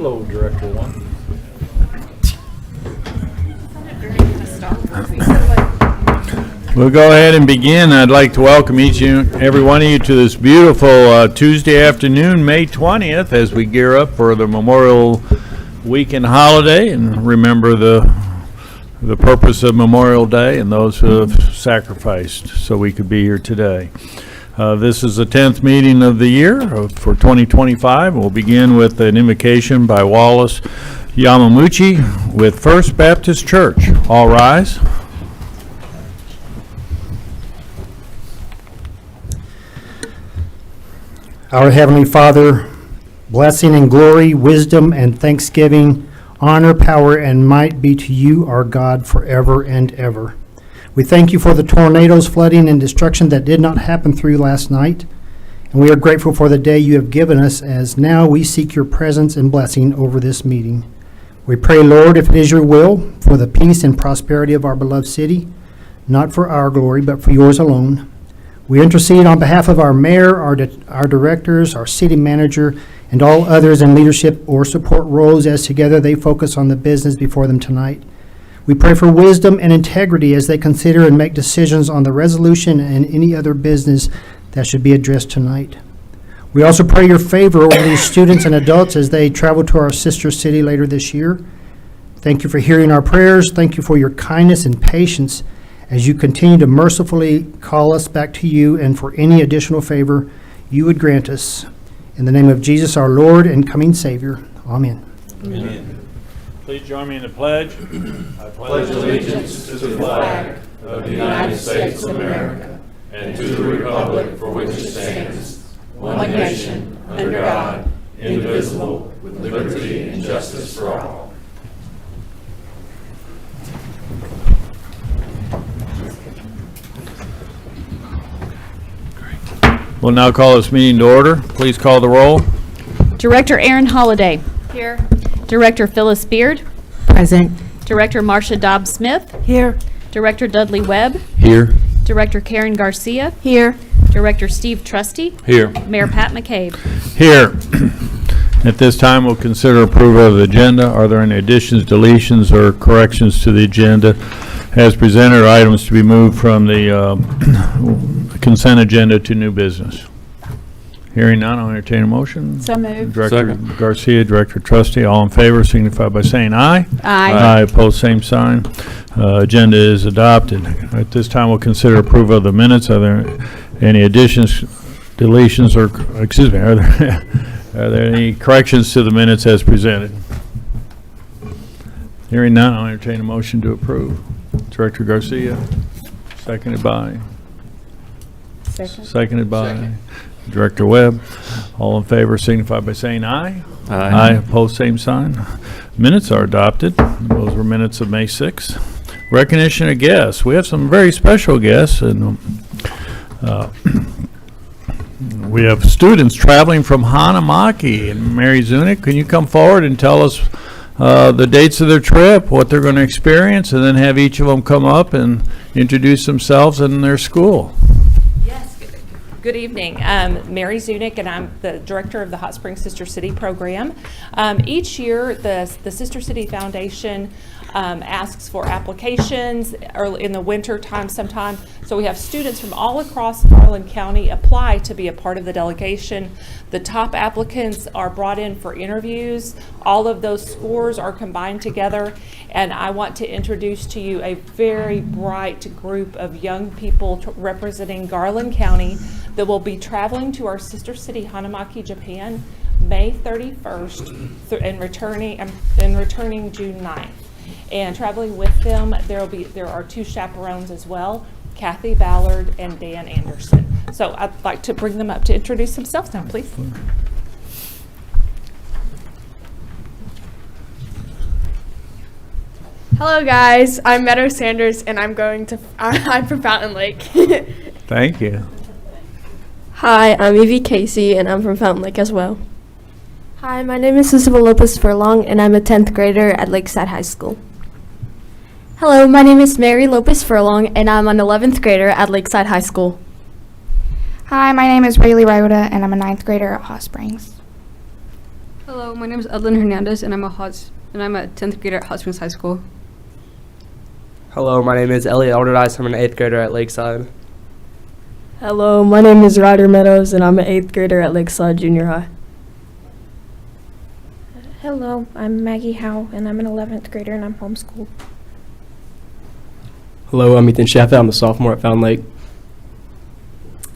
Hello, Director One. We'll go ahead and begin. I'd like to welcome each and every one of you to this beautiful Tuesday afternoon, May 20th, as we gear up for the Memorial Weekend holiday and remember the purpose of Memorial Day and those who have sacrificed so we could be here today. This is the 10th meeting of the year for 2025. We'll begin with an invocation by Wallace Yamamuchi with First Baptist Church. All rise. Our Heavenly Father, blessing and glory, wisdom and thanksgiving, honor, power, and might be to you, our God, forever and ever. We thank you for the tornadoes, flooding, and destruction that did not happen through last night, and we are grateful for the day you have given us, as now we seek your presence and blessing over this meeting. We pray, Lord, if it is your will, for the peace and prosperity of our beloved city, not for our glory, but for yours alone. We intercede on behalf of our mayor, our directors, our city manager, and all others in leadership or support roles as together they focus on the business before them tonight. We pray for wisdom and integrity as they consider and make decisions on the resolution and any other business that should be addressed tonight. We also pray your favor over these students and adults as they travel to our sister city later this year. Thank you for hearing our prayers. Thank you for your kindness and patience as you continue to mercifully call us back to you, and for any additional favor you would grant us. In the name of Jesus, our Lord and coming Savior. Amen. Amen. Please join me in the pledge. I pledge allegiance to the flag of the United States of America and to the republic for which it stands, one nation, under God, indivisible, with liberty and justice for all. We'll now call this meeting to order. Please call the roll. Director Aaron Holliday. Here. Director Phyllis Beard. Present. Director Marcia Dobbs-Smith. Here. Director Dudley Webb. Here. Director Karen Garcia. Here. Director Steve Trusty. Here. Mayor Pat McCabe. Here. At this time, we'll consider approval of the agenda. Are there any additions, deletions, or corrections to the agenda as presented, or items to be moved from the consent agenda to new business? Hearing none, I'll entertain a motion. So moved. Director Garcia, Director Trusty, all in favor signify by saying aye. Aye. Aye, opposed, same sign. Agenda is adopted. At this time, we'll consider approval of the minutes. Are there any additions, deletions, or, excuse me, are there any corrections to the minutes as presented? Hearing none, I'll entertain a motion to approve. Director Garcia, seconded by? Seconded by Director Webb. All in favor signify by saying aye. Aye, opposed, same sign. Minutes are adopted. Those were minutes of May 6th. Recognition of guests. We have some very special guests, and we have students traveling from Hanamaki. And Mary Zunick, can you come forward and tell us the dates of their trip, what they're going to experience, and then have each of them come up and introduce themselves and their school? Yes, good evening. Mary Zunick, and I'm the director of the Hot Springs Sister City program. Each year, the Sister City Foundation asks for applications early in the winter time sometime. So we have students from all across Garland County apply to be a part of the delegation. The top applicants are brought in for interviews. All of those scores are combined together, and I want to introduce to you a very bright group of young people representing Garland County that will be traveling to our sister city, Hanamaki, Japan, May 31st and returning June 9th. And traveling with them, there are two chaperones as well, Kathy Ballard and Dan Anderson. So I'd like to bring them up to introduce themselves now, please. Hello guys, I'm Meadow Sanders and I'm from Fountain Lake. Thank you. Hi, I'm Evie Casey and I'm from Fountain Lake as well. Hi, my name is Isabel Lopez Furlong, and I'm a 10th grader at Lakeside High School. Hello, my name is Mary Lopez Furlong, and I'm an 11th grader at Lakeside High School. Hi, my name is Rayleigh Ryota, and I'm a 9th grader at Hot Springs. Hello, my name is Edlin Hernandez, and I'm a 10th grader at Hot Springs High School. Hello, my name is Elliot Alderdice. I'm an 8th grader at Lakeside. Hello, my name is Ryder Meadows, and I'm an 8th grader at Lakeside Junior High. Hello, I'm Maggie Howe, and I'm an 11th grader, and I'm homeschooled. Hello, I'm Ethan Sheffield. I'm a sophomore at Found Lake.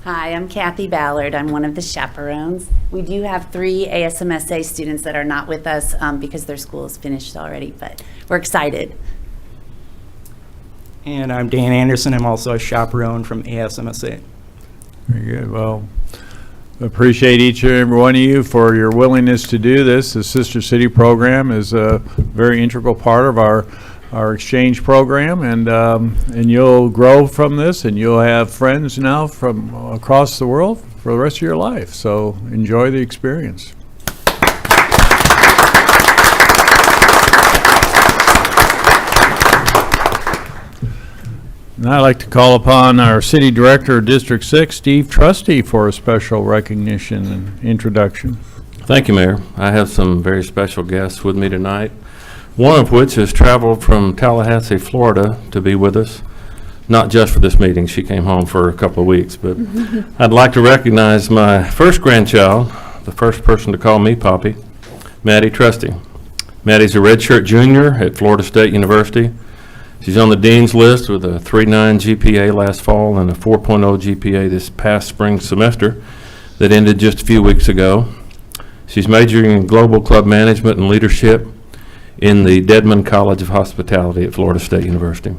Hi, I'm Kathy Ballard. I'm one of the chaperones. We do have 3 ASMSA students that are not with us because their school is finished already, but we're excited. And I'm Dan Anderson. I'm also a chaperone from ASMSA. Very good. Well, appreciate each and every one of you for your willingness to do this. The Sister City program is a very integral part of our exchange program, and you'll grow from this, and you'll have friends now from across the world for the rest of your life. So enjoy the experience. Now I'd like to call upon our City Director of District 6, Steve Trusty, for a special recognition and introduction. Thank you, Mayor. I have some very special guests with me tonight, one of which has traveled from Tallahassee, Florida to be with us, not just for this meeting. She came home for a couple of weeks, but I'd like to recognize my first grandchild, the first person to call me Poppy, Maddie Trusty. Maddie's a redshirt junior at Florida State University. She's on the Dean's List with a 3.9 GPA last fall and a 4.0 GPA this past spring semester that ended just a few weeks ago. She's majoring in Global Club Management and Leadership in the Dedman College of Hospitality at Florida State University.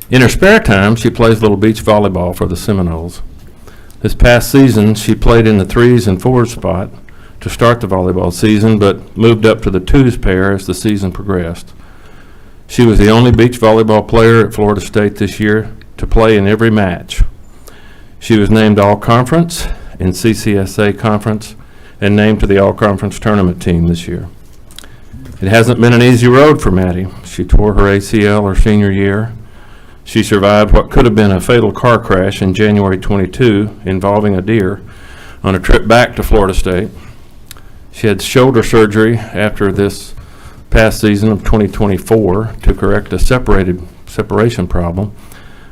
In her spare time, she plays little beach volleyball for the Seminoles. This past season, she played in the 3s and 4s spot to start the volleyball season, but moved up to the 2s pair as the season progressed. She was the only beach volleyball player at Florida State this year to play in every match. She was named All-Conference in CCSA Conference and named to the All-Conference tournament team this year. It hasn't been an easy road for Maddie. She tore her ACL her senior year. She survived what could have been a fatal car crash in January 22 involving a deer on a trip back to Florida State. She had shoulder surgery after this past season of 2024 to correct a separation problem.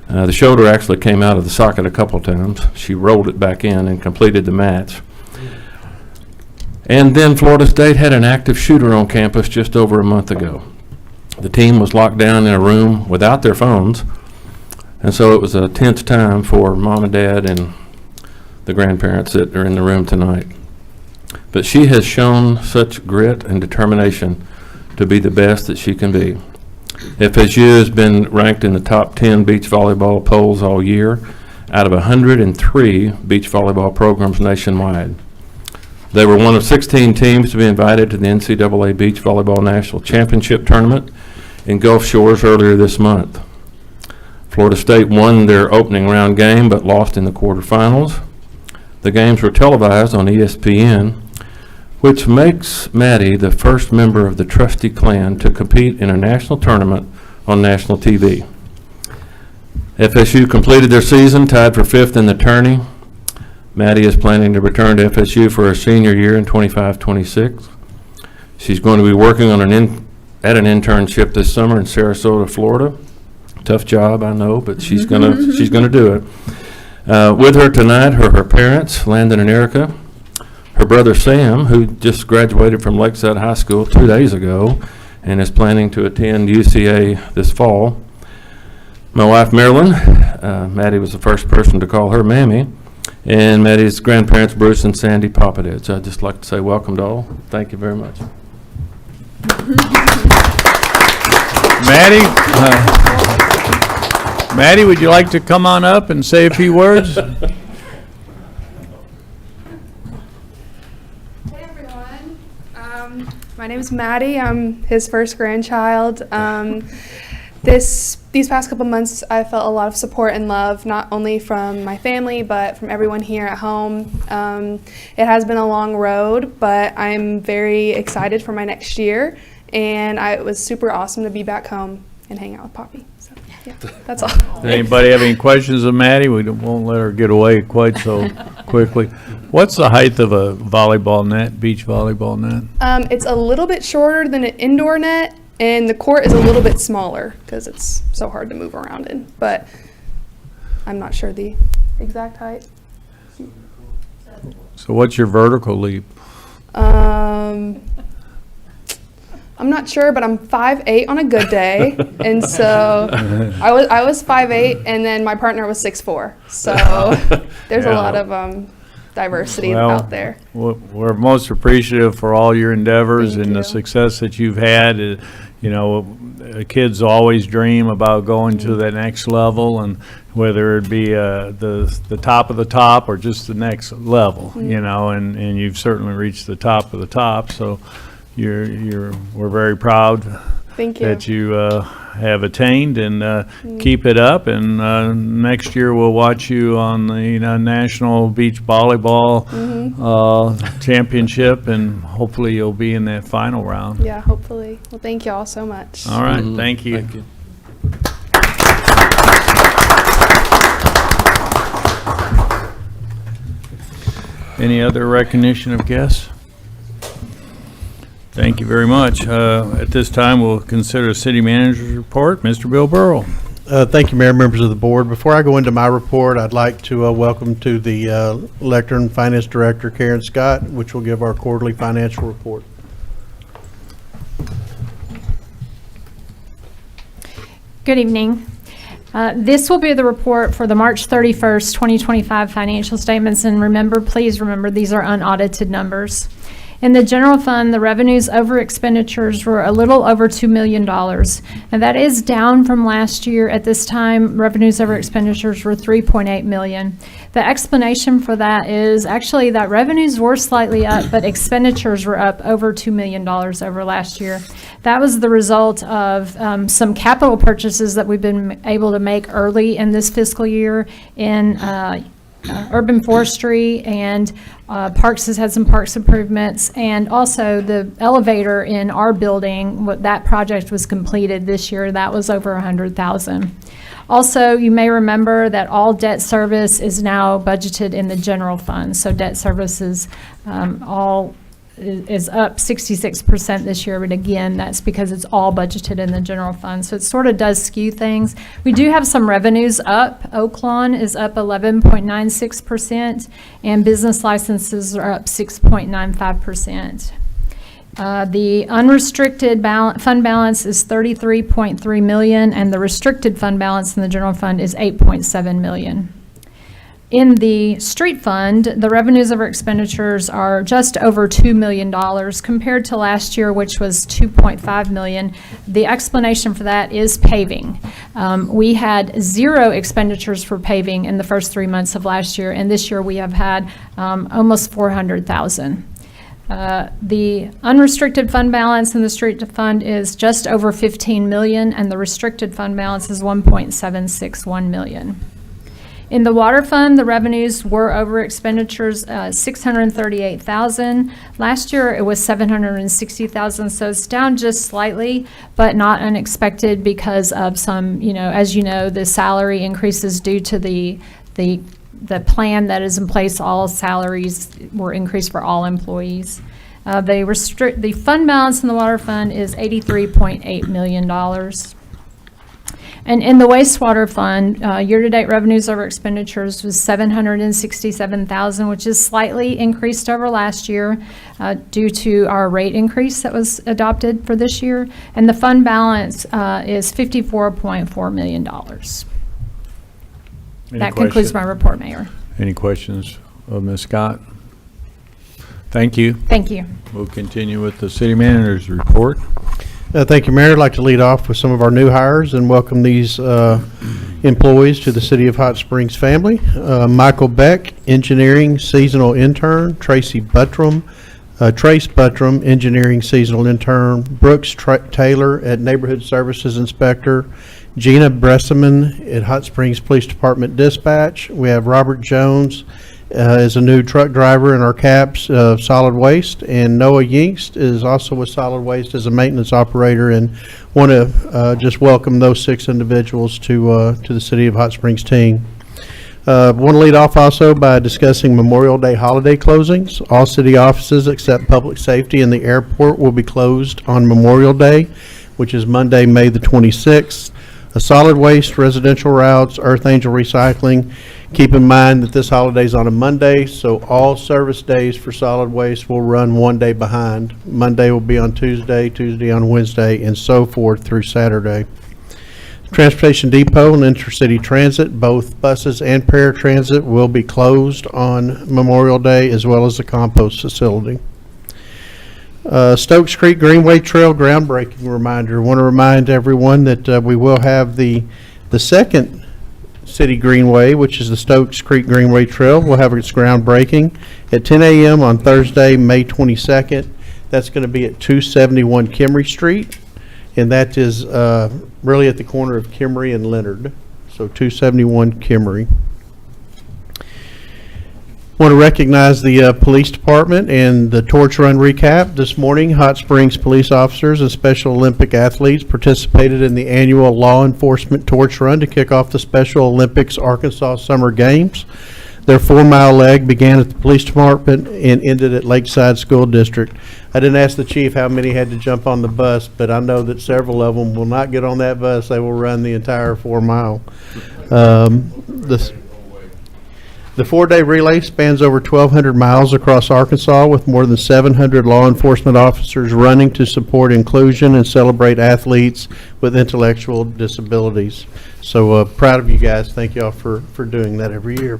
The shoulder actually came out of the socket a couple times. She rolled it back in and completed the match. And then Florida State had an active shooter on campus just over a month ago. The team was locked down in a room without their phones, and so it was a tense time for mom and dad and the grandparents that are in the room tonight. But she has shown such grit and determination to be the best that she can be. FSU has been ranked in the top 10 beach volleyball polls all year out of 103 beach volleyball programs nationwide. They were one of 16 teams to be invited to the NCAA Beach Volleyball National Championship Tournament in Gulf Shores earlier this month. Florida State won their opening round game but lost in the quarterfinals. The games were televised on ESPN, which makes Maddie the first member of the Trusty clan to compete in a national tournament on national TV. FSU completed their season tied for 5th in the tourney. Maddie is planning to return to FSU for her senior year in 25-26. She's going to be working on an internship this summer in Sarasota, Florida. Tough job, I know, but she's gonna do it. With her tonight, her parents, Landon and Erica, her brother Sam, who just graduated from Lakeside High School 2 days ago and is planning to attend UCA this fall. My wife Marilyn, Maddie was the first person to call her Mammy, and Maddie's grandparents, Bruce and Sandy Popaditch. I'd just like to say welcome to all. Thank you very much. Maddie, would you like to come on up and say a few words? Hey everyone, my name is Maddie. I'm his first grandchild. These past couple months, I felt a lot of support and love, not only from my family, but from everyone here at home. It has been a long road, but I'm very excited for my next year, and it was super awesome to be back home and hang out with Poppy. So. Yeah, that's all. Does anybody have any questions of Maddie? We won't let her get away quite so quickly. What's the height of a volleyball net, beach volleyball net? It's a little bit shorter than an indoor net, and the court is a little bit smaller because it's so hard to move around in. But I'm not sure the exact height. So what's your vertical leap? I'm not sure, but I'm 5'8" on a good day, and so I was 5'8", and then my partner was 6'4". So there's a lot of diversity out there. We're most appreciative for all your endeavors Thank and the you. success that you've had. You know, kids always dream about going to the next level, and whether it be the top of the top or just the next level, you know, and you've certainly reached the top of the top. So we're very proud Thank you. that you have attained, and keep it up. And next year we'll watch you on the National Beach Volleyball Championship, and hopefully you'll be in that final round. Yeah, hopefully. Well, thank you all so much. All right, thank you. Thank you. Any other recognition of guests? Thank you very much. At this time, we'll consider City Manager's report. Mr. Bill Burrell. Thank you, Mayor, members of the board. Before I go into my report, I'd like to welcome to the lectern Finance Director Karen Scott, which will give our quarterly financial report. Good evening. This will be the report for the March 31st, 2025 financial statements. And remember, please remember, these are unaudited numbers. In the general fund, the revenues over expenditures were a little over $2 million. And that is down from last year. At this time, revenues over expenditures were $3.8 million. The explanation for that is actually that revenues were slightly up, but expenditures were up over $2 million over last year. That was the result of some capital purchases that we've been able to make early in this fiscal year in urban forestry, and Parks has had some parks improvements, and also the elevator in our building, that project was completed this year. That was over $100,000. Also, you may remember that all debt service is now budgeted in the general fund. So debt service is is up 66% this year, but again, that's because it's all budgeted in the general fund. So it sort of does skew things. We do have some revenues up. Oaklawn is up 11.96%, and business licenses are up 6.95%. The unrestricted fund balance is $33.3 million, and the restricted fund balance in the general fund is $8.7 million. In the street fund, the revenues over expenditures are just over $2 million compared to last year, which was $2.5 million. The explanation for that is paving. We had 0 expenditures for paving in the first 3 months of last year, and this year we have had almost $400,000. The unrestricted fund balance in the street fund is just over $15 million, and the restricted fund balance is $1.761 million. In the water fund, the revenues were over expenditures, $638,000. Last year, it was $760,000, so it's down just slightly, but not unexpected because of some, as you know, the salary increases due to the plan that is in place. All salaries were increased for all employees. The fund balance in the water fund is $83.8 million. And in the wastewater fund, year-to-date revenues over expenditures was $767,000, which is slightly increased over last year due to our rate increase that was adopted for this year. And the fund balance is $54.4 million. That concludes my report, Mayor. Any questions of Ms. Scott? Thank you. Thank you. We'll continue with the city manager's report. Thank you, Mayor. I'd like to lead off with some of our new hires and welcome these employees to the City of Hot Springs family. Michael Beck, engineering seasonal intern. Trace Buttram, engineering seasonal intern. Brooks Taylor at Neighborhood Services Inspector. Gina Bresseman at Hot Springs Police Department Dispatch. We have Robert Jones is a new truck driver in our CAPS Solid Waste, and Noah Yinkst is also with Solid Waste as a maintenance operator, and want to just welcome those 6 individuals to the City of Hot Springs team. Want to lead off also by discussing Memorial Day holiday closings. All city offices except public safety and the airport will be closed on Memorial Day, which is Monday, May the 26th. Solid waste, residential routes, Earth Angel Recycling. Keep in mind that this holiday is on a Monday, so all service days for solid waste will run one day behind. Monday will be on Tuesday, Tuesday on Wednesday, and so forth through Saturday. Transportation Depot and Intercity Transit, both buses and paratransit will be closed on Memorial Day, as well as the compost facility. Stokes Creek Greenway Trail groundbreaking reminder. Want to remind everyone that we will have the second city greenway, which is the Stokes Creek Greenway Trail. We'll have its groundbreaking at 10 a.m. on Thursday, May 22nd. That's going to be at 271 Kimry Street, and that is really at the corner of Kimry and Leonard. So 271 Kimry. Want to recognize the police department and the torch run recap. This morning, Hot Springs police officers and Special Olympic athletes participated in the annual law enforcement torch run to kick off the Special Olympics Arkansas Summer Games. Their 4-mile leg began at the police department and ended at Lakeside School District. I didn't ask the chief how many had to jump on the bus, but I know that several of them will not get on that bus. They will run the entire 4-mile. The 4-day relay spans over 1,200 miles across Arkansas, with more than 700 law enforcement officers running to support inclusion and celebrate athletes with intellectual disabilities. So proud of you guys. Thank you all for doing that every year.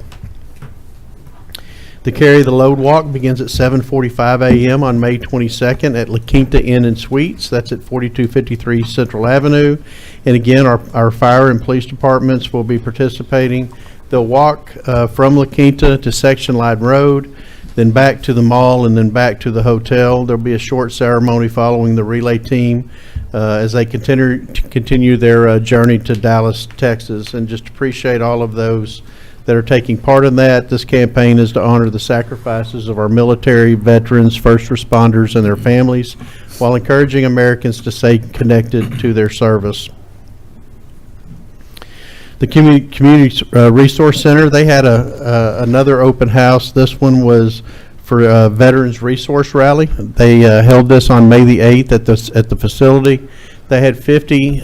The Carry the Load Walk begins at 7:45 a.m. on May 22nd at La Quinta Inn and Suites. That's at 4253 Central Avenue. And again, our fire and police departments will be participating. They'll walk from La Quinta to Section Line Road, then back to the mall, and then back to the hotel. There'll be a short ceremony following the relay team as they continue their journey to Dallas, Texas. And just appreciate all of those that are taking part in that. This campaign is to honor the sacrifices of our military, veterans, first responders, and their families, while encouraging Americans to stay connected to their service. The Community Resource Center, they had another open house. This one was for Veterans Resource Rally. They held this on May the 8th at the facility. They had 50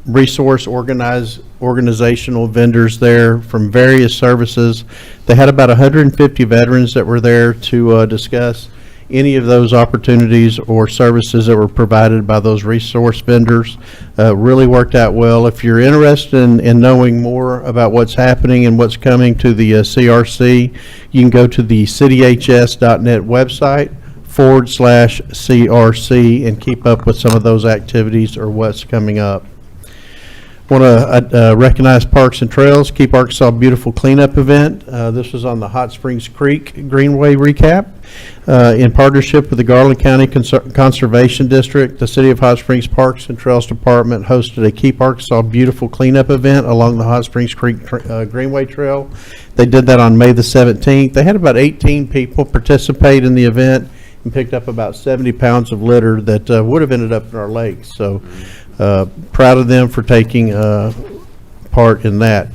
resource organizational vendors there from various services. They had about 150 veterans that were there to discuss any of those opportunities or services that were provided by those resource vendors. Really worked out well. If you're interested in knowing more about what's happening and what's coming to the CRC, you can go to the cityhs.net website /CRC and keep up with some of those activities or what's coming up. Want to recognize Parks and Trails, Keep Arkansas Beautiful cleanup event. This was on the Hot Springs Creek Greenway recap. In partnership with the Garland County Conservation District, the City of Hot Springs Parks and Trails Department hosted a Keep Arkansas Beautiful cleanup event along the Hot Springs Creek Greenway Trail. They did that on May the 17th. They had about 18 people participate in the event and picked up about 70 pounds of litter that would have ended up in our lakes. So proud of them for taking part in that.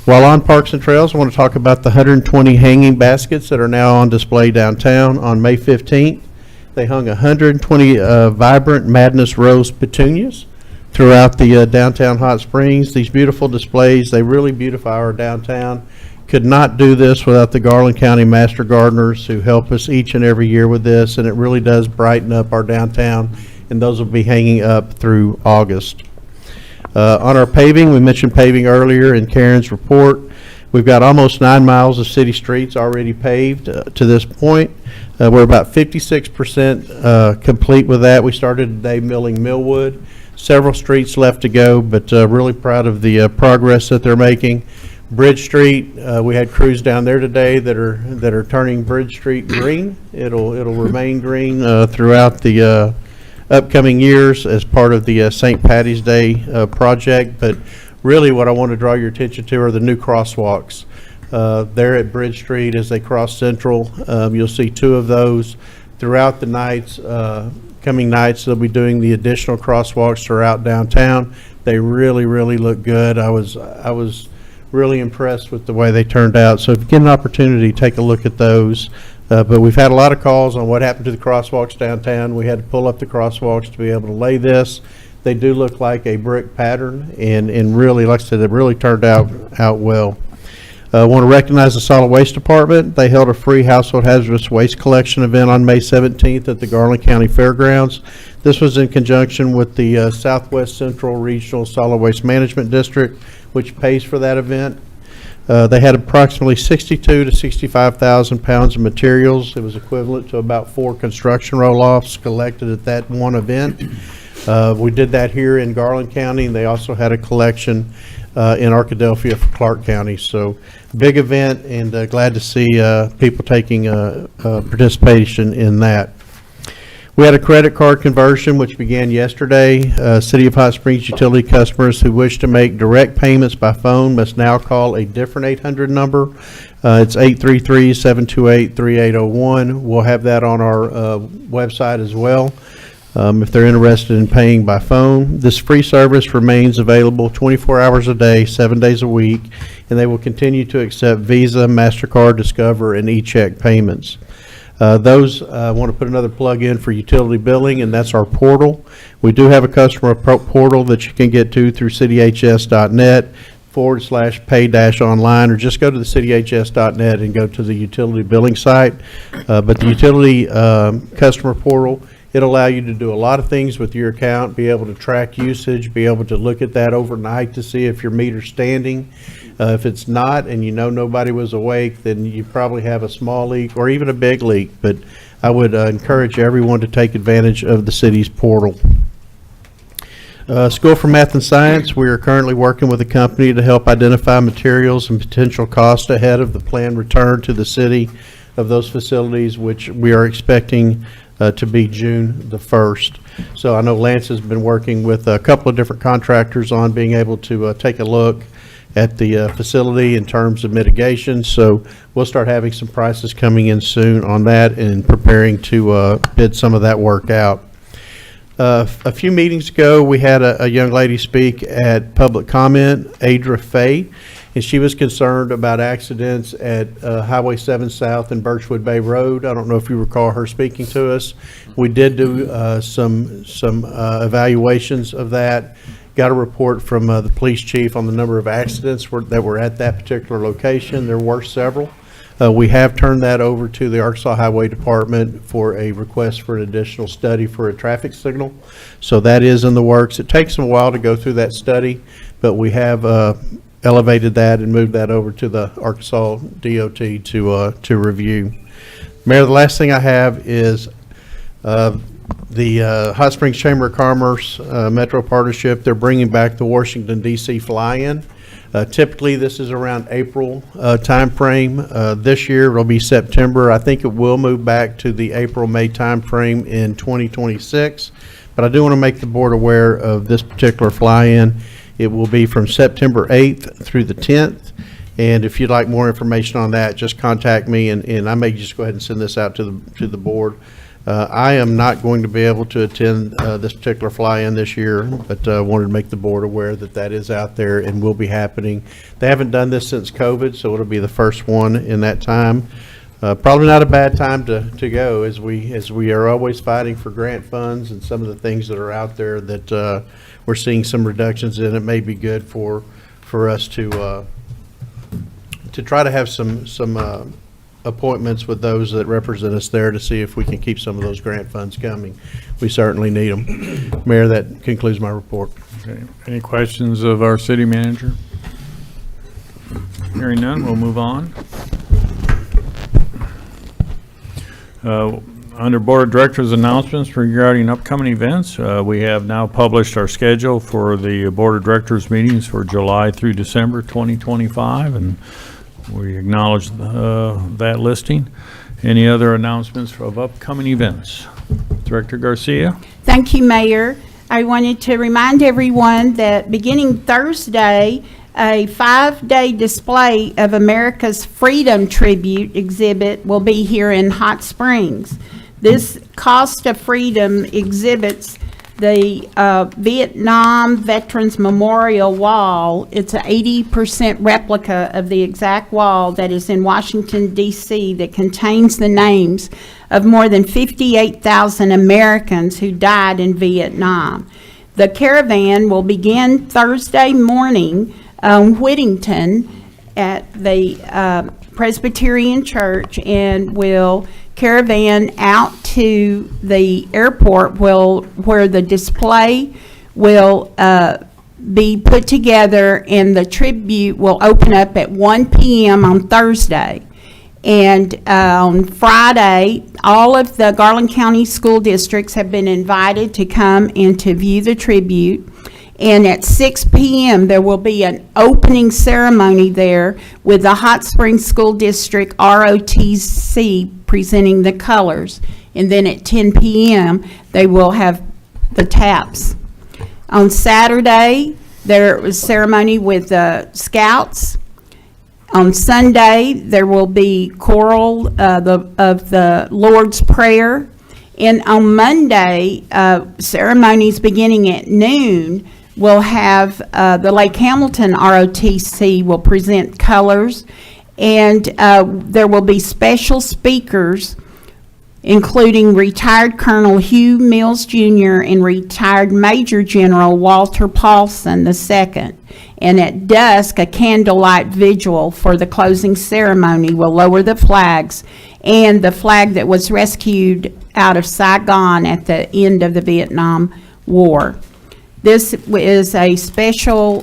While on Parks and Trails, I want to talk about the 120 hanging baskets that are now on display downtown. On May 15th, they hung 120 vibrant Madness Rose petunias throughout the downtown Hot Springs. These beautiful displays, they really beautify our downtown. Could not do this without the Garland County Master Gardeners who help us each and every year with this, and it really does brighten up our downtown, and those will be hanging up through August. On our paving, we mentioned paving earlier in Karen's report. We've got almost 9 miles of city streets already paved to this point. We're about 56% complete with that. We started today milling Millwood. Several streets left to go, but really proud of the progress that they're making. Bridge Street, we had crews down there today that are turning Bridge Street green. It'll remain green throughout the upcoming years as part of the St. Patty's Day project. But really what I want to draw your attention to are the new crosswalks. there at Bridge Street as they cross Central. You'll see 2 of those throughout the nights. Coming nights, they'll be doing the additional crosswalks throughout downtown. They really, really look good. I was really impressed with the way they turned out. So if you get an opportunity, take a look at those. But we've had a lot of calls on what happened to the crosswalks downtown. We had to pull up the crosswalks to be able to lay this. They do look like a brick pattern, and really, like I said, it really turned out well. I want to recognize the Solid Waste Department. They held a free household hazardous waste collection event on May 17th at the Garland County Fairgrounds. This was in conjunction with the Southwest Central Regional Solid Waste Management District, which pays for that event. They had approximately 62 to 65,000 pounds of materials. It was equivalent to about 4 construction roll-offs collected at that one event. We did that here in Garland County, and they also had a collection in Arkadelphia for Clark County. So big event, and glad to see people taking participation in that. We had a credit card conversion which began yesterday. City of Hot Springs utility customers who wish to make direct payments by phone must now call a different 800 number. It's 833-728-3801. We'll have that on our website as well. If they're interested in paying by phone. This free service remains available 24 hours a day, 7 days a week, and they will continue to accept Visa, MasterCard, Discover, and e-check payments. I want to put another plug in for utility billing, and that's our portal. We do have a customer portal that you can get to through cityhs.net/pay-online, or just go to the cityhs.net and go to the utility billing site. But the utility customer portal, it'll allow you to do a lot of things with your account, be able to track usage, be able to look at that overnight to see if your meter's standing. If it's not, and you know nobody was awake, then you probably have a small leak or even a big leak. But I would encourage everyone to take advantage of the city's portal. School for Math and Science, we are currently working with a company to help identify materials and potential costs ahead of the planned return to the city of those facilities, which we are expecting to be June the 1st. So I know Lance has been working with a couple of different contractors on being able to take a look at the facility in terms of mitigation. So we'll start having some prices coming in soon on that and preparing to bid some of that work out. A few meetings ago, we had a young lady speak at public comment, Adra Fay, and she was concerned about accidents at Highway 7 South and Birchwood Bay Road. I don't know if you recall her speaking to us. We did do some evaluations of that. Got a report from the police chief on the number of accidents that were at that particular location. There were several. We have turned that over to the Arkansas Highway Department for a request for an additional study for a traffic signal. So that is in the works. It takes them a while to go through that study, but we have elevated that and moved that over to the Arkansas DOT to review. Mayor, the last thing I have is the Hot Springs Chamber of Commerce Metro Partnership. They're bringing back the Washington, D.C. fly-in. Typically, this is around April timeframe. This year, it'll be September. I think it will move back to the April-May timeframe in 2026. But I do want to make the board aware of this particular fly-in. It will be from September 8th through the 10th. And if you'd like more information on that, just contact me, and I may just go ahead and send this out to the board. I am not going to be able to attend this particular fly-in this year, but wanted to make the board aware that that is out there and will be happening. They haven't done this since COVID, so it'll be the first one in that time. Probably not a bad time to go, as we are always fighting for grant funds, and some of the things that are out there that we're seeing some reductions in. It may be good for us to try to have some appointments with those that represent us there to see if we can keep some of those grant funds coming. We certainly need them. Mayor, that concludes my report. Okay. Any questions of our city manager? Hearing none, we'll move on. Under Board of Directors announcements regarding upcoming events, we have now published our schedule for the Board of Directors meetings for July through December 2025, and we acknowledge that listing. Any other announcements of upcoming events? Director Garcia? Thank you, Mayor. I wanted to remind everyone that beginning Thursday, A 5-day display of America's Freedom Tribute exhibit will be here in Hot Springs. This Cost of Freedom exhibits the Vietnam Veterans Memorial Wall. It's an 80% replica of the exact wall that is in Washington, D.C., that contains the names of more than 58,000 Americans who died in Vietnam. The caravan will begin Thursday morning on Whittington at the Presbyterian Church and will caravan out to the airport where the display will be put together, and the tribute will open up at 1 p.m. on Thursday. And on Friday, all of the Garland County school districts have been invited to come and to view the tribute. And at 6 p.m., there will be an opening ceremony there with the Hot Springs School District ROTC presenting the colors. And then at 10 p.m., they will have the taps. On Saturday, there was a ceremony with the Scouts. On Sunday, there will be choral of the Lord's Prayer. And on Monday, ceremonies beginning at noon will have the Lake Hamilton ROTC will present colors. And there will be special speakers, including retired Colonel Hugh Mills Jr. and retired Major General Walter Paulson II. And at dusk, a candlelight vigil for the closing ceremony will lower the flags and the flag that was rescued out of Saigon at the end of the Vietnam War. This is a special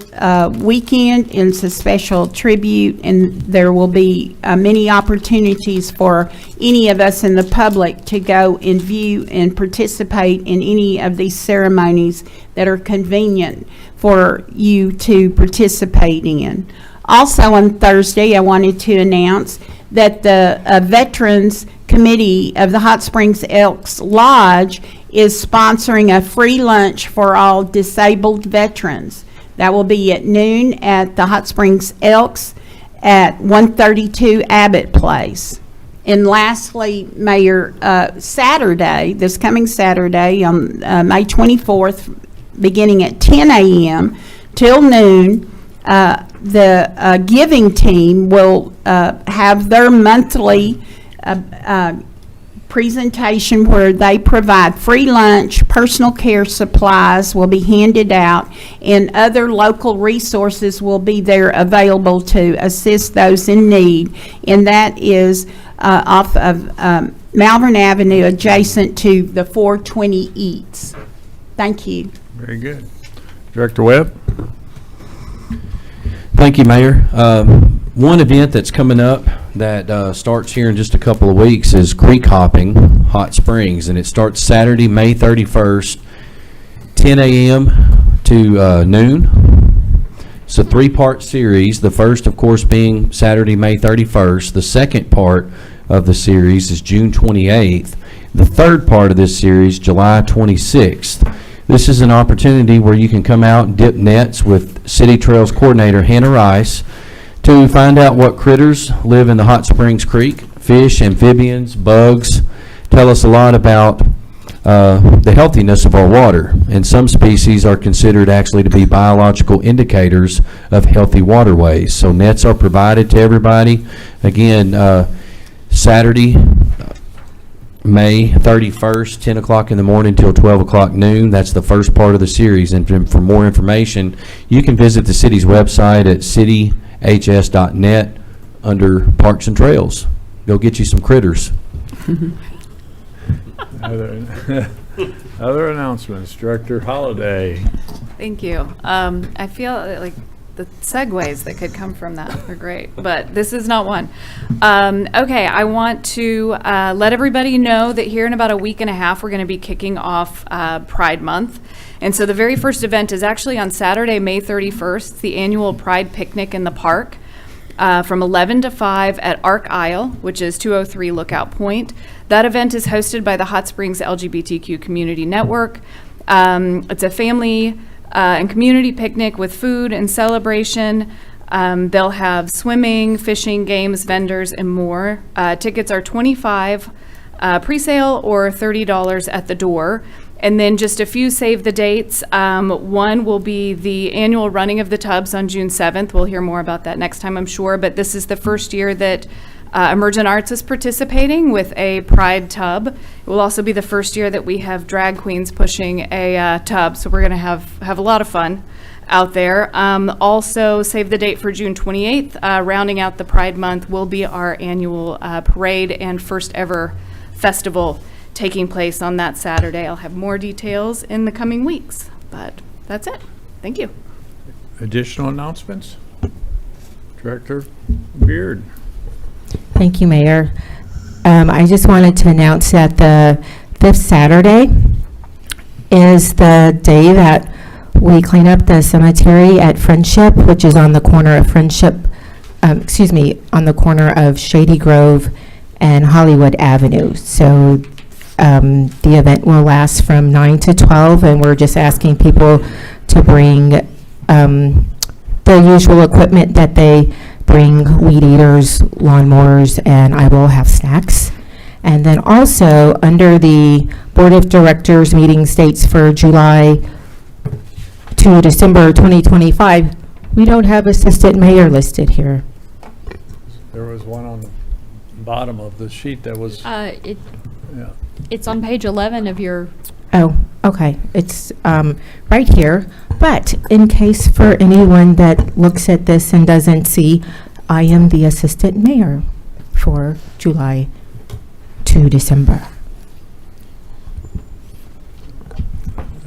weekend, and it's a special tribute, and there will be many opportunities for any of us in the public to go and view and participate in any of these ceremonies that are convenient for you to participate in. Also on Thursday, I wanted to announce that the Veterans Committee of the Hot Springs Elks Lodge is sponsoring a free lunch for all disabled veterans. That will be at noon at the Hot Springs Elks at 132 Abbott Place. And lastly, Mayor, Saturday, this coming Saturday on May 24th, beginning at 10 a.m. till noon, the giving team will have their monthly presentation where they provide free lunch, personal care supplies will be handed out, and other local resources will be there available to assist those in need. And that is off of Malvern Avenue, adjacent to the 420 Eats. Thank you. Very good. Director Webb? Thank you, Mayor. One event that's coming up that starts here in just a couple of weeks is Creek Hopping Hot Springs, and it starts Saturday, May 31st, 10 a.m. to noon. It's a 3-part series. The first, of course, being Saturday, May 31st. The second part of the series is June 28th. The third part of this series, July 26th. This is an opportunity where you can come out and dip nets with City Trails Coordinator Hannah Rice to find out what critters live in the Hot Springs Creek, fish, amphibians, bugs. Tell us a lot about the healthiness of our water. And some species are considered actually to be biological indicators of healthy waterways. So nets are provided to everybody. Again, Saturday, May 31st, 10 o'clock in the morning till 12 o'clock noon. That's the first part of the series. And for more information, you can visit the city's website at cityhs.net under Parks and Trails. Go get you some critters. Other announcements, Director Holliday. Thank you. I feel like the segues that could come from that are great, but this is not one. Okay, I want to let everybody know that here in about a week and a half, we're going to be kicking off Pride Month. And so the very first event is actually on Saturday, May 31st, the annual Pride Picnic in the park from 11 to 5 at Arc Isle, which is 203 Lookout Point. That event is hosted by the Hot Springs LGBTQ Community Network. It's a family and community picnic with food and celebration. They'll have swimming, fishing, games, vendors, and more. Tickets are $25 pre-sale or $30 at the door. And then just a few save the dates. One will be the annual running of the tubs on June 7th. We'll hear more about that next time, I'm sure. But this is the first year that Emergent Arts is participating with a Pride tub. It will also be the first year that we have drag queens pushing a tub. So we're going to have a lot of fun out there. Also, save the date for June 28th. Rounding out the Pride Month will be our annual parade and first ever festival taking place on that Saturday. I'll have more details in the coming weeks, but that's it. Thank you. Additional announcements? Director Beard. Thank you, Mayor. I just wanted to announce that this Saturday is the day that we clean up the cemetery at Friendship, which is on the corner of on the corner of Shady Grove and Hollywood Avenue. So the event will last from 9 to 12, and we're just asking people to bring the usual equipment that they bring: weed eaters, lawnmowers, and I will have snacks. And then also, under the Board of Directors meeting dates for July to December 2025, we don't have assistant mayor listed here. There was one on the bottom of the sheet that was. Yeah. It's on page 11 of your. Oh, okay. It's right here. But in case for anyone that looks at this and doesn't see, I am the assistant mayor for July to December.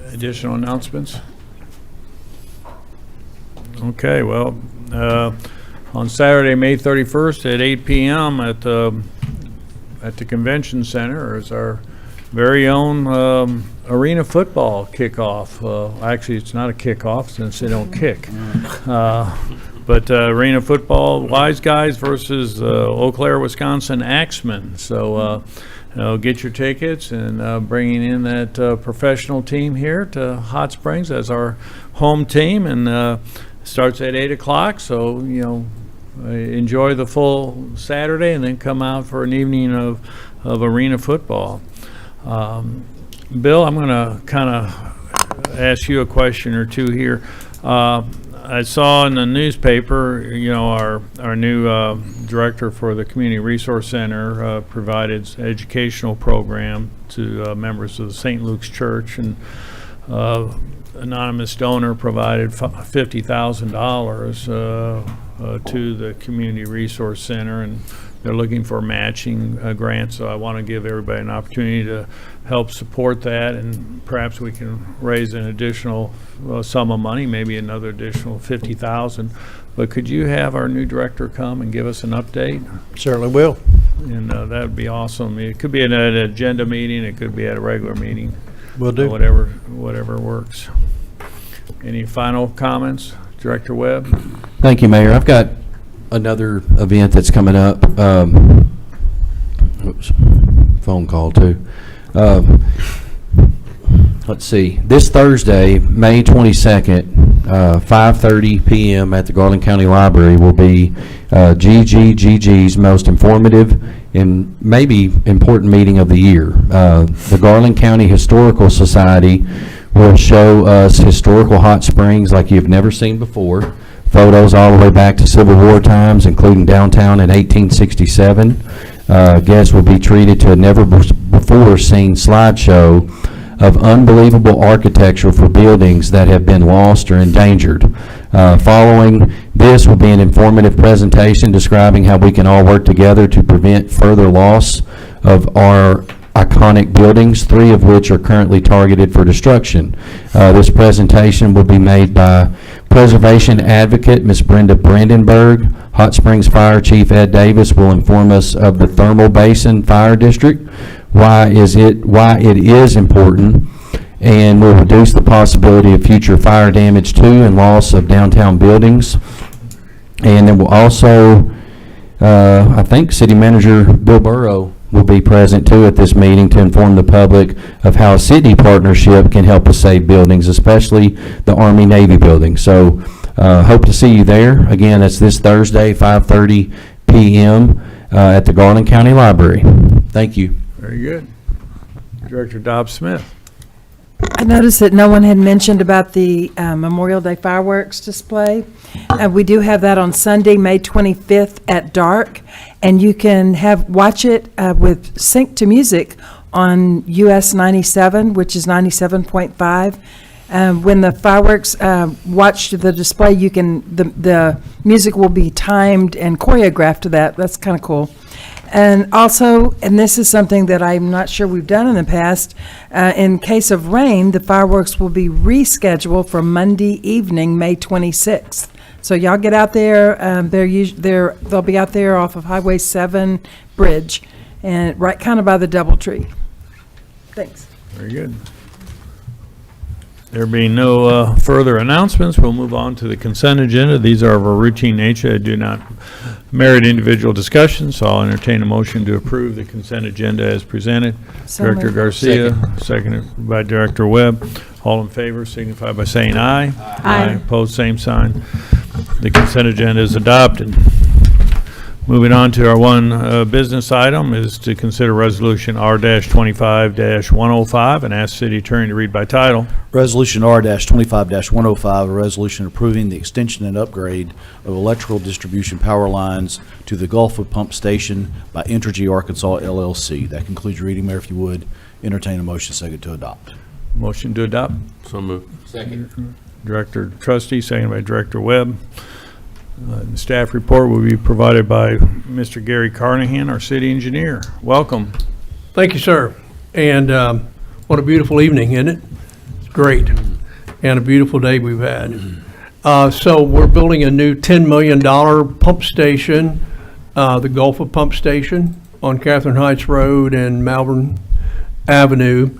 Additional announcements? Okay, well, on Saturday, May 31st at 8 p.m. at the Convention Center is our very own arena football kickoff. Actually, it's not a kickoff since they don't kick. But arena football, Wise Guys versus Eau Claire, Wisconsin Axemen. So get your tickets and bringing in that professional team here to Hot Springs as our home team, and starts at 8 o'clock. So, enjoy the full Saturday and then come out for an evening of arena football. Bill, I'm going to kind of ask you a question or two here. I saw in the newspaper, our new director for the Community Resource Center provided educational program to members of the St. Luke's Church, and anonymous donor provided $50,000 to the Community Resource Center, and they're looking for matching grants. So I want to give everybody an opportunity to help support that, and perhaps we can raise an additional sum of money, maybe another additional $50,000. But could you have our new director come and give us an update? Certainly will. And that would be awesome. It could be at an agenda meeting. It could be at a regular meeting. Will do. Whatever works. Any final comments, Director Webb? Thank you, Mayor. I've got another event that's coming up. Oops, phone call too. Let's see. This Thursday, May 22nd, 5:30 p.m. at the Garland County Library will be GGGG's most informative and maybe important meeting of the year. The Garland County Historical Society will show us historical hot springs like you've never seen before. Photos all the way back to Civil War times, including downtown in 1867. Guests will be treated to a never-before-seen slideshow of unbelievable architecture for buildings that have been lost or endangered. Following this will be an informative presentation describing how we can all work together to prevent further loss of our iconic buildings, 3 of which are currently targeted for destruction. This presentation will be made by Preservation Advocate Ms. Brenda Brandenburg. Hot Springs Fire Chief Ed Davis will inform us of the Thermal Basin Fire District, why it is important, and will reduce the possibility of future fire damage to and loss of downtown buildings. And then we'll also, I think City Manager Bill Burrow will be present too at this meeting to inform the public of how a city partnership can help us save buildings, especially the Army-Navy building. So hope to see you there. Again, that's this Thursday, 5:30 p.m. At the Garland County Library. Thank you. Very good. Director Dobbs Smith. I noticed that no one had mentioned about the Memorial Day fireworks display. We do have that on Sunday, May 25th at dark, and you can watch it with sync to music on US 97, which is 97.5. When the fireworks watch the display, the music will be timed and choreographed to that. That's kind of cool. And also, and this is something that I'm not sure we've done in the past, in case of rain, the fireworks will be rescheduled for Monday evening, May 26th. So y'all get out there. They'll be out there off of Highway 7 Bridge, and right kind of by the DoubleTree. Thanks. Very good. There being no further announcements, we'll move on to the consent agenda. These are of a routine nature. I do not merit individual discussions, so I'll entertain a motion to approve the consent agenda as presented. So Director moved. Garcia, seconded by Director Webb. All in favor signify by saying aye. Aye. Opposed, same sign. The consent agenda is adopted. Moving on to our one business item is to consider resolution R-25-105 and ask city attorney to read by title. Resolution R-25-105, a resolution approving the extension and upgrade of electrical distribution power lines to the Gulfwood Pump Station by Entergy Arkansas LLC. That concludes your reading, Mayor. If you would, entertain a motion second to adopt. Motion to adopt. So moved. Second. Director Trustee, seconded by Director Webb. The staff report will be provided by Mr. Gary Carnahan, our city engineer. Welcome. Thank you, sir. And what a beautiful evening, isn't it? It's great. And a beautiful day we've had. So we're building a new $10 million pump station, the Gulfwood Pump Station on Catherine Heights Road and Malvern Avenue.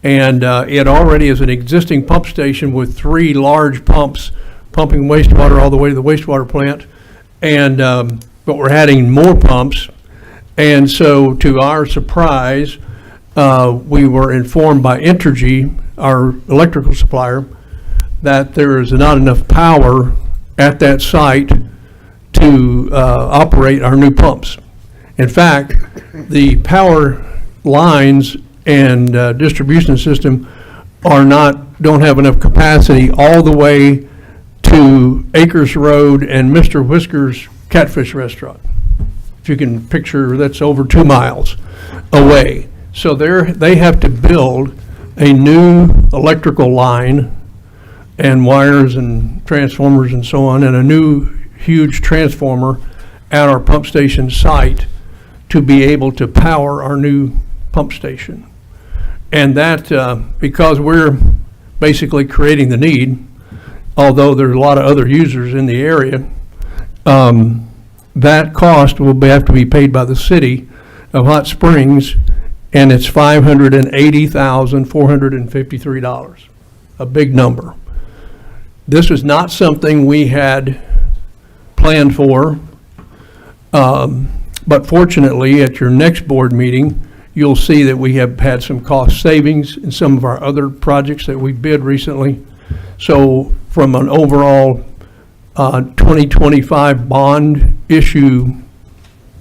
And it already is an existing pump station with 3 large pumps pumping wastewater all the way to the wastewater plant, and but we're adding more pumps. And so to our surprise, we were informed by Entergy, our electrical supplier, that there is not enough power at that site to operate our new pumps. In fact, the power lines and distribution system don't have enough capacity all the way to Acres Road and Mr. Whisker's Catfish Restaurant. If you can picture, that's over 2 miles away. So they have to build a new electrical line and wires and transformers and so on, and a new huge transformer at our pump station site to be able to power our new pump station. And that, because we're basically creating the need, although there's a lot of other users in the area, that cost will have to be paid by the city of Hot Springs, and it's $580,453, a big number. This is not something we had planned for, but fortunately at your next board meeting, you'll see that we have had some cost savings in some of our other projects that we bid recently. So from an overall 2025 bond issue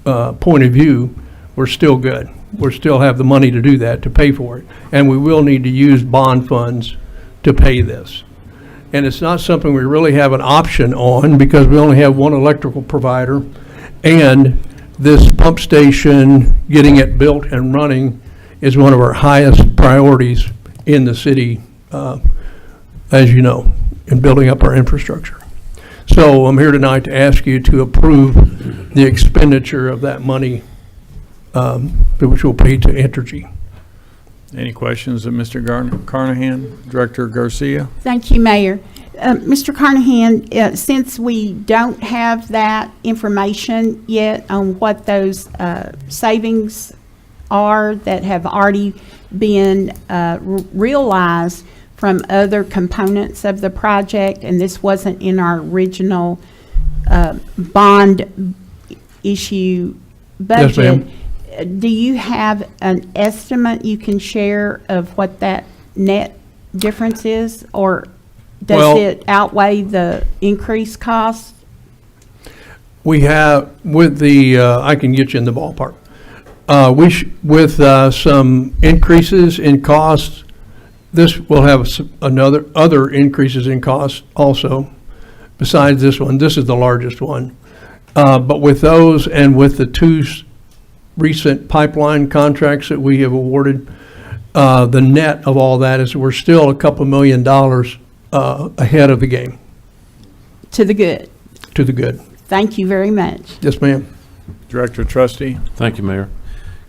point of view, we're still good. We still have the money to do that, to pay for it. And we will need to use bond funds to pay this. And it's not something we really have an option on because we only have one electrical provider. And this pump station, getting it built and running, is one of our highest priorities in the city, as you know, in building up our infrastructure. So I'm here tonight to ask you to approve the expenditure of that money, which will pay to Entergy. Any questions of Mr. Carnahan? Director Garcia? Thank you, Mayor. Mr. Carnahan, since we don't have that information yet on what those savings are that have already been realized from other components of the project, and this wasn't in our original bond issue budget, Yes, ma'am. do you have an estimate you can share of what that net difference is? Or does Well- it outweigh the increased cost? We have, with the, I can get you in the ballpark. With some increases in costs, this will have other increases in costs also, besides this one. This is the largest one. But with those and with the two recent pipeline contracts that we have awarded, the net of all that is we're still a couple $1 million ahead of the game. To the good. To the good. Thank you very much. Yes, ma'am. Director Trustee? Thank you, Mayor.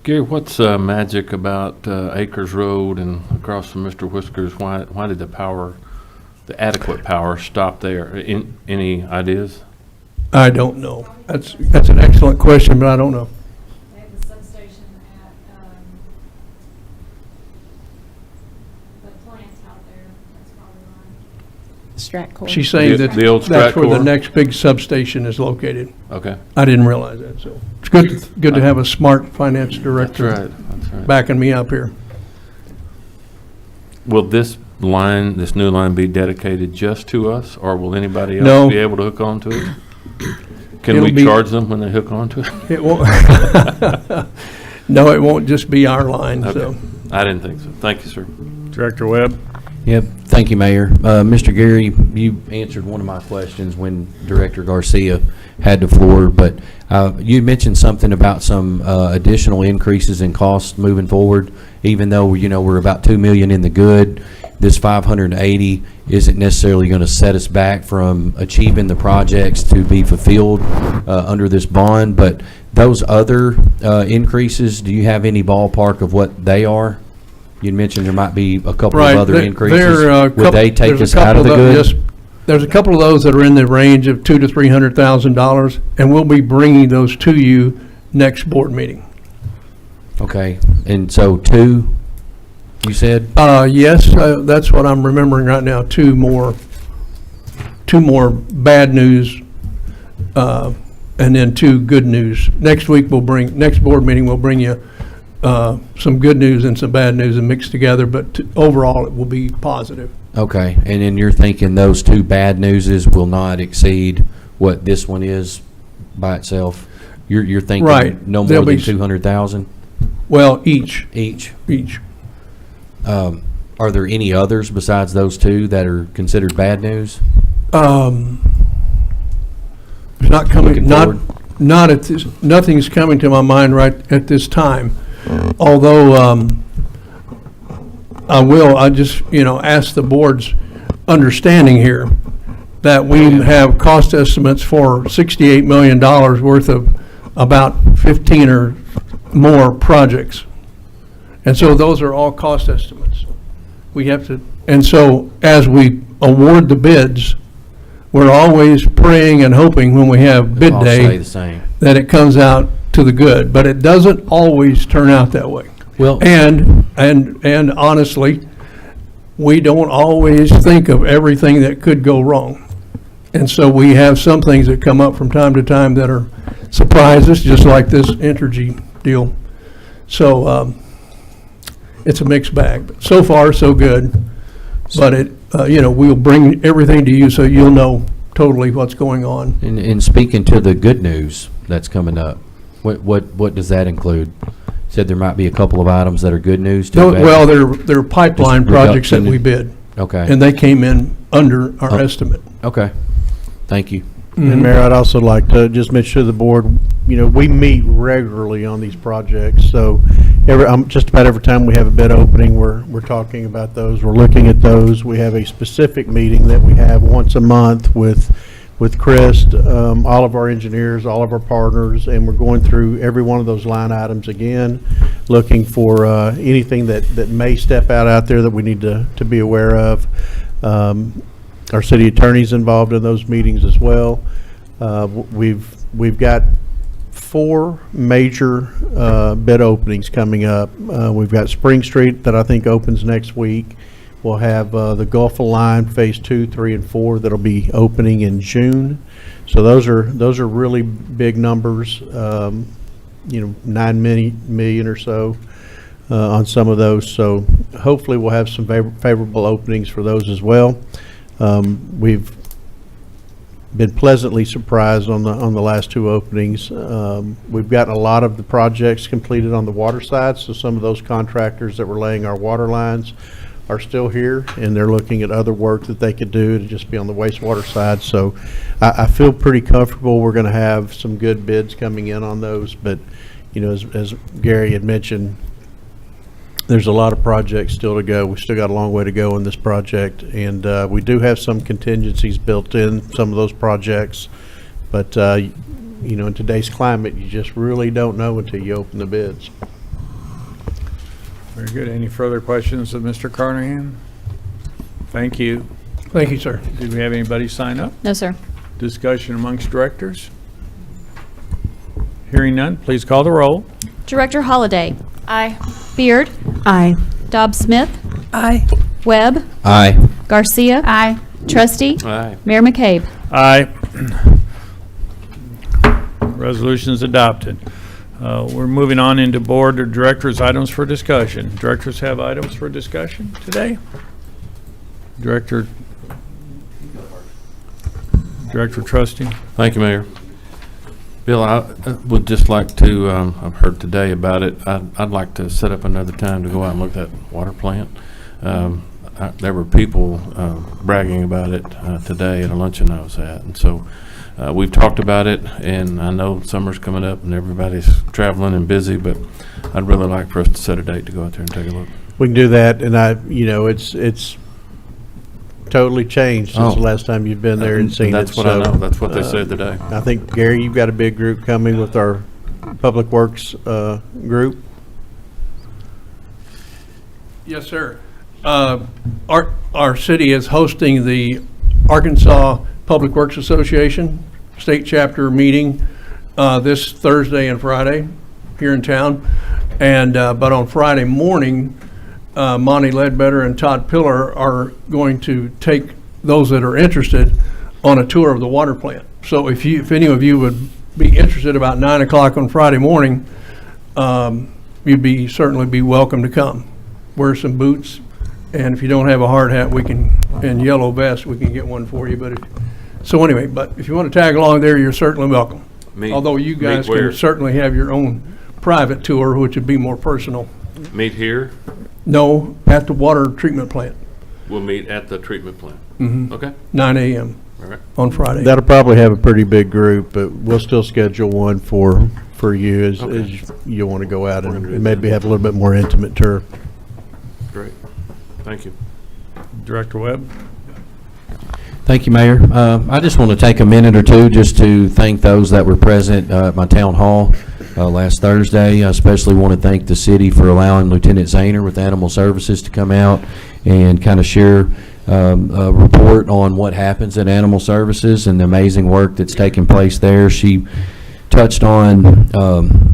Gary, what's magic about Acres Road and across from Mr. Whiskers? Why did the adequate power stop there? Any ideas? I don't know. That's an excellent question, but I don't know. They have the substation at, the plant out there, that's probably why. She's saying that The old that's where the Stratcor? next big substation is located. Okay. I didn't realize that, so it's good to have a smart finance director That's right. backing me up here. Will this new line be dedicated just to us, or will anybody else No. be able to hook onto it? Can It'll we be- charge them when they hook onto it? It won't. No, it won't just be our line, so. Okay. I didn't think so. Thank you, sir. Director Webb? Yep, thank you, Mayor. Mr. Gary, you answered one of my questions when Director Garcia had the floor, but you mentioned something about some additional increases in costs moving forward, even though, we're about 2 million in the good. This 580 isn't necessarily going to set us back from achieving the projects to be fulfilled under this bond, but those other increases, do you have any ballpark of what they are? You mentioned there might be a couple of other increases. Would they take us out of the good? Yes, there's a couple of those that are in the range of $200,000 to $300,000, and we'll be bringing those to you next board meeting. Okay, and so 2, you said? Yes, that's what I'm remembering right now. Two more bad news, and then 2 good news. Next board meeting, we'll bring you some good news and some bad news and mixed together, but overall it will be positive. Okay, and then you're thinking those 2 bad newses will not exceed what this one is by itself? You're thinking Right. no more There'll than be 200,000? Well, each. Each. Are there any others besides those 2 that are considered bad news? It's not coming, Looking forward. not at this, nothing's coming to my mind right at this time. Although, I just, ask the board's understanding here that we have cost estimates for $68 million worth of about 15 or more projects. And so those are all cost estimates. We have to, and so as we award the bids, we're always praying and hoping when we have bid All stay day the same. that it comes out to the good, but it doesn't always turn out that way. Well, And honestly, we don't always think of everything that could go wrong. And so we have some things that come up from time to time that are surprises, just like this Entergy deal. So, it's a mixed bag. But so far, so good. But we'll bring everything to you so you'll know totally what's going on. And speaking to the good news that's coming up, what does that include? Said there might be a couple of items that are good news too. Well, they're pipeline Just projects that reduction. we bid. Okay. And they came in under our Oh. estimate. Okay, thank you. And Mayor, I'd also like to just mention to the board, we meet regularly on these projects, so just about every time we have a bid opening, we're talking about those, we're looking at those. We have a specific meeting that we have once a month with Chris, all of our engineers, all of our partners, and we're going through every one of those line items again, looking for anything that may step out there that we need to be aware of. Our city attorney's involved in those meetings as well. We've got 4 major bid openings coming up. We've got Spring Street that I think opens next week. We'll have the Gulf Line Phase 2, 3, and 4 that'll be opening in June. So those are really big numbers. $9 million or so on some of those. So hopefully we'll have some favorable openings for those as well. We've been pleasantly surprised on the last two openings. We've gotten a lot of the projects completed on the water side, so some of those contractors that were laying our water lines are still here, and they're looking at other work that they could do to just be on the wastewater side. So I feel pretty comfortable we're going to have some good bids coming in on those. But, as Gary had mentioned, there's a lot of projects still to go. We've still got a long way to go in this project, and we do have some contingencies built in some of those projects. But, in today's climate, you just really don't know until you open the bids. Very good. Any further questions of Mr. Carnahan? Thank you. Thank you, sir. Did we have anybody sign up? No, sir. Discussion amongst directors? Hearing none, please call the roll. Director Holliday. Aye. Beard. Aye. Dobbs Smith. Aye. Webb. Aye. Garcia. Aye. Trustee. Aye. Mayor McCabe. Aye. Resolution is adopted. We're moving on into board or directors' items for discussion. Directors have items for discussion today? Director Trustee? Thank you, Mayor. Bill, I would just like to, I've heard today about it, I'd like to set up another time to go out and look at that water plant. There were people bragging about it today at a luncheon I was at, and so we've talked about it, and I know summer's coming up and everybody's traveling and busy, but I'd really like for us to set a date to go out there and take a look. We can do that, and it's totally changed since the last time you've been there and seen it. That's what I know. That's what they said today. I think, Gary, you've got a big group coming with our Public Works group. Yes, sir. Our city is hosting the Arkansas Public Works Association state chapter meeting this Thursday and Friday here in town. And but on Friday morning, Monty Ledbetter and Todd Pillar are going to take those that are interested on a tour of the water plant. So if any of you would be interested about 9 o'clock on Friday morning, you'd certainly be welcome to come. Wear some boots, and if you don't have a hard hat, and yellow vest, we can get one for you. But if you want to tag along there, you're certainly welcome. Although you guys can certainly have your own private tour, which would be more personal. Meet here? No, at the water treatment plant. We'll meet at the treatment plant. Mm-hmm. Okay. 9 a.m. All right. On Friday. That'll probably have a pretty big group, but we'll still schedule one for you as you want to go out and maybe have a little bit more intimate tour. Great. Thank you. Director Webb? Thank you, Mayor. I just want to take a minute or two just to thank those that were present at my town hall last Thursday. I especially want to thank the city for allowing Lieutenant Zahner with Animal Services to come out and kind of share a report on what happens at Animal Services and the amazing work that's taking place there. She touched on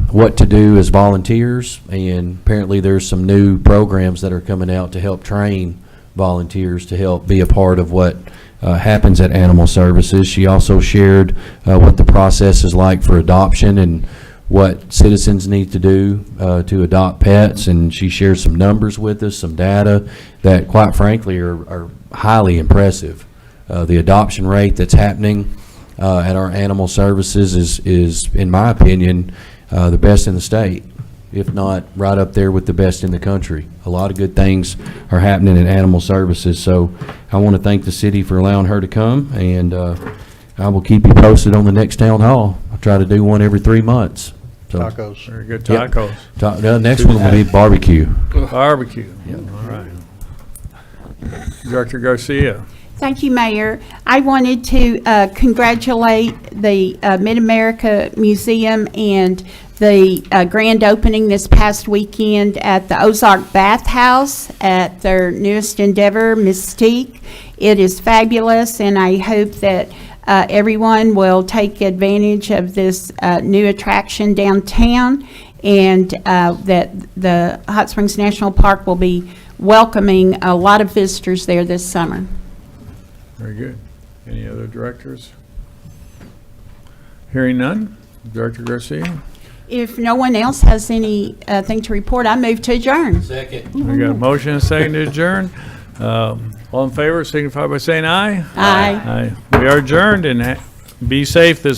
what to do as volunteers, and apparently there's some new programs that are coming out to help train volunteers to help be a part of what happens at Animal Services. She also shared what the process is like for adoption and what citizens need to do to adopt pets, and she shared some numbers with us, some data that quite frankly are highly impressive. The adoption rate that's happening at our Animal Services is in my opinion the best in the state, if not right up there with the best in the country. A lot of good things are happening in Animal Services, so I want to thank the city for allowing her to come, and I will keep you posted on the next town hall. I'll try to do one every 3 months. So, tacos. Very good, tacos. Yep. The next one will be barbecue. Barbecue. Yep. All right. Director Garcia. Thank you, Mayor. I wanted to congratulate the Mid-America Museum and the grand opening this past weekend at the Ozark Bath House at their newest endeavor, Mystique. It is fabulous, and I hope that everyone will take advantage of this new attraction downtown, and that the Hot Springs National Park will be welcoming a lot of visitors there this summer. Very good. Any other directors? Hearing none. Director Garcia? If no one else has anything to report, I move to adjourn. We got a motion and a second to adjourn. All in favor, signify by saying aye. Aye. Aye. We are adjourned, and be safe this